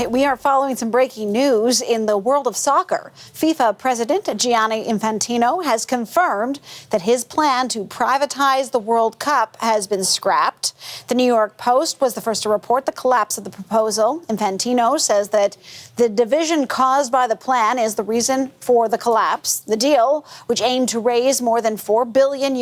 We are following some breaking news in the world of soccer. FIFA President Gianni Infantino has confirmed that his plan to privatize the World Cup has been scrapped. The New York Post was the first to report the collapse of the proposal. Infantino says that the division caused by the plan is the reason for the collapse. The deal, which aimed to raise more than $4 billion,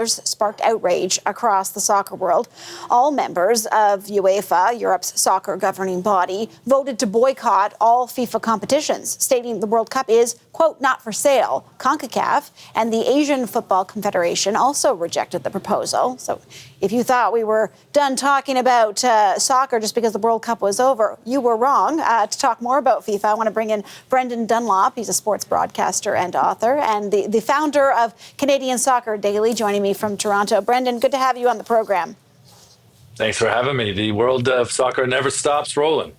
sparked outrage across the soccer world. All members of UEFA, Europe's soccer governing body, voted to boycott all FIFA competitions, stating the World Cup is, quote, not for sale. CONCACAF and the Asian Football Confederation also rejected the proposal. So if you thought we were done talking about soccer just because the World Cup was over, you were wrong. To talk more about FIFA, I want to bring in Brendan Dunlop. He's a sports broadcaster and author, and the founder of Canadian Soccer Daily, joining me from Toronto. Brendan, good to have you on the program. Thanks for having me. The world of soccer never stops rolling.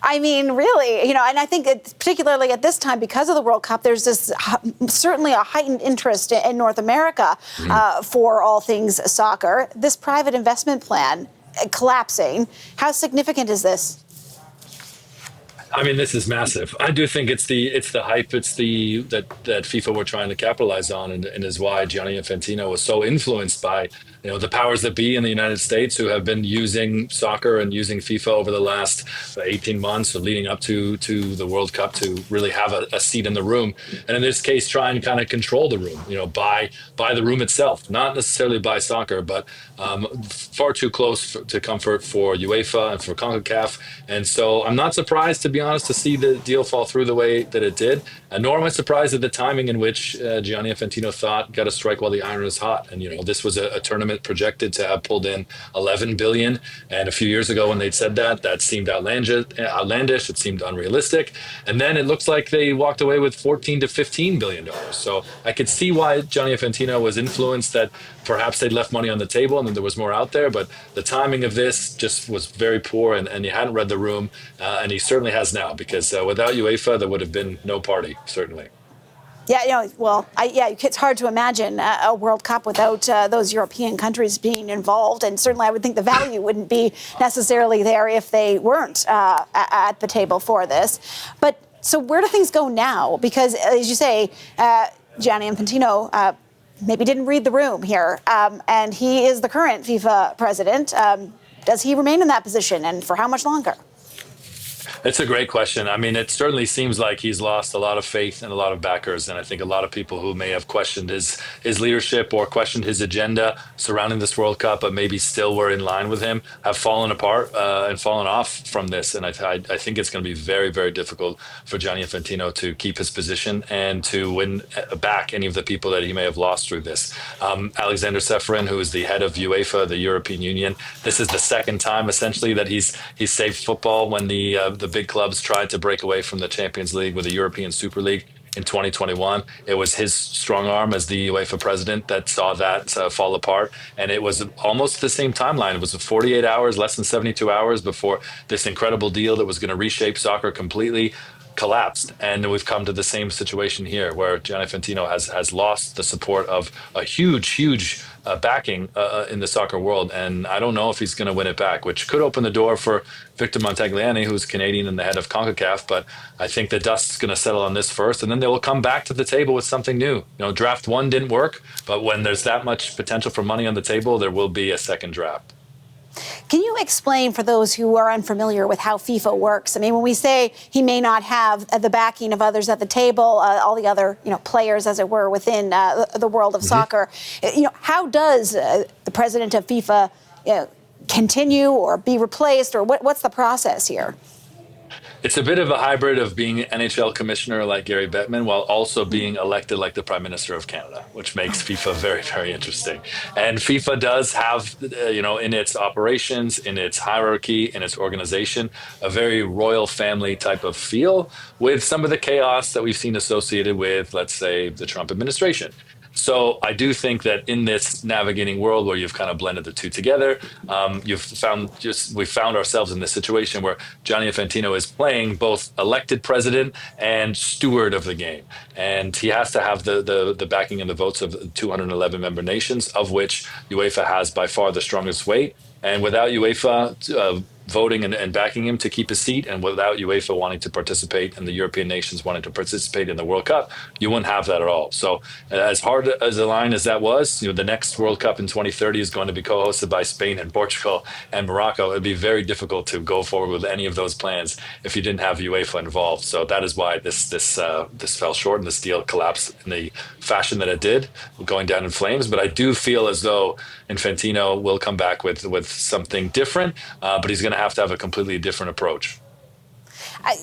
I mean, really, and I think particularly at this time, because of the World Cup, there's this certainly a heightened interest in North America for all things soccer. This private investment plan collapsing, how significant is this? I mean, this is massive. I do think it's the hype, that FIFA were trying to capitalize on, and is why Gianni Infantino was so influenced by the powers that be in the United States, who have been using soccer and using FIFA over the last 18 months or leading up to the World Cup to really have a seat in the room, and in this case try and kind of control the room, by the room itself, not necessarily by soccer, but far too close to comfort for UEFA and for CONCACAF. And so I'm not surprised, to be honest, to see the deal fall through the way that it did, and nor am I surprised at the timing in which Gianni Infantino thought, got to strike while the iron is hot. And this was a tournament projected to have pulled in $11 billion, and a few years ago when they'd said that seemed outlandish, it seemed unrealistic, and then it looks like they walked away with $14 to $15 billion. So I could see why Gianni Infantino was influenced, that perhaps they'd left money on the table and then there was more out there, but the timing of this just was very poor, and he hadn't read the room, and he certainly has now, because without UEFA there would have been no party, certainly. Yeah, it's hard to imagine a World Cup without those European countries being involved, and certainly I would think the value wouldn't be necessarily there if they weren't at the table for this. But so where do things go now? Because, as you say, Gianni Infantino maybe didn't read the room here, and he is the current FIFA president. Does he remain in that position, and for how much longer? It's a great question. I mean, it certainly seems like he's lost a lot of faith and a lot of backers. And I think a lot of people who may have questioned his leadership or questioned his agenda surrounding this World Cup, but maybe still were in line with him, have fallen apart and fallen off from this. And I think it's going to be very, very difficult for Gianni Infantino to keep his position and to win back any of the people that he may have lost through this. Alexander Seferin, who is the head of UEFA, the European Union, this is the second time essentially that he's saved football when the big clubs tried to break away from the Champions League with the European Super League in 2021. It was his strong arm as the UEFA president that saw that fall apart. And it was almost the same timeline. It was 48 hours, less than 72 hours before this incredible deal that was going to reshape soccer completely collapsed. And we've come to the same situation here, where Gianni Infantino has lost the support of a huge backing in the soccer world. And I don't know if he's going to win it back, which could open the door for Victor Montagliani, who's Canadian and the head of CONCACAF. But I think the dust's going to settle on this first, and then they will come back to the table with something new. Draft one didn't work, but when there's that much potential for money on the table, there will be a second draft. Can you explain for those who are unfamiliar with how FIFA works? I mean, when we say he may not have the backing of others at the table, all the other players, as it were, within the world of soccer, how does the president of FIFA continue or be replaced, or what's the process here? It's a bit of a hybrid of being NHL commissioner like Gary Bettman while also being elected like the Prime Minister of Canada, which makes FIFA very, very interesting. And FIFA does have, in its operations, in its hierarchy, in its organization, a very royal family type of feel, with some of the chaos that we've seen associated with, let's say, the Trump administration. So I do think that in this navigating world where you've kind of blended the two together, we found ourselves in this situation where Gianni Infantino is playing both elected president and steward of the game. And he has to have the backing and the votes of 211 member nations, of which UEFA has by far the strongest weight. And without UEFA voting and backing him to keep a seat, and without UEFA wanting to participate and the European nations wanting to participate in the World Cup, you wouldn't have that at all. So as hard as a line as that was, the next World Cup in 2030 is going to be co-hosted by Spain and Portugal and Morocco. It'd be very difficult to go forward with any of those plans if you didn't have UEFA involved. So that is why this fell short and this deal collapsed in the fashion that it did, going down in flames. But I do feel as though Infantino will come back with something different, but he's going to have a completely different approach. I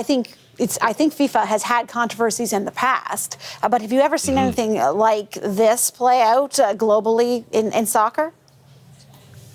think FIFA has had controversies in the past, but have you ever seen anything like this play out globally in soccer?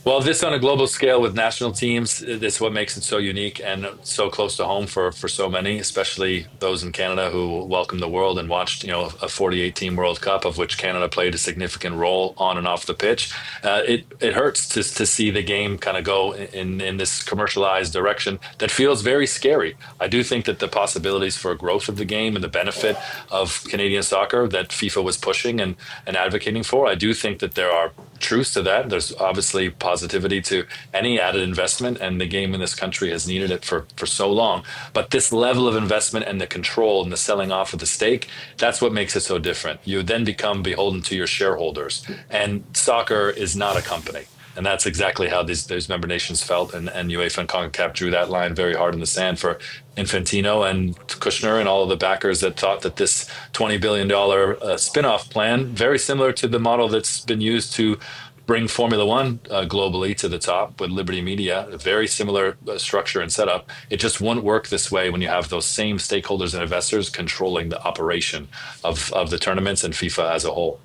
Well, this on a global scale with national teams, that's what makes it so unique and so close to home for so many, especially those in Canada who welcomed the world and watched, a 48-team World Cup, of which Canada played a significant role on and off the pitch. It hurts to see the game kind of go in this commercialized direction that feels very scary. I do think that the possibilities for growth of the game and the benefit of Canadian soccer that FIFA was pushing and advocating for, I do think that there are truths to that. There's obviously positivity to any added investment, and the game in this country has needed it for so long. But this level of investment and the control and the selling off of the stake, that's what makes it so different. You then become beholden to your shareholders, and soccer is not a company. And that's exactly how these member nations felt, and UEFA and CONCACAF drew that line very hard in the sand for Infantino and Kushner and all of the backers that thought that this $20 billion spin-off plan, very similar to the model that's been used to bring Formula One globally to the top with Liberty Media, a very similar structure and setup. It just won't work this way when you have those same stakeholders and investors controlling the operation of the tournaments and FIFA as a whole.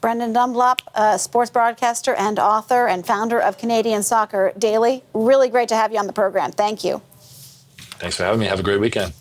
Brendan Dunlop, sports broadcaster and author and founder of Canadian Soccer Daily. Really great to have you on the program. Thank you. Thanks for having me. Have a great weekend.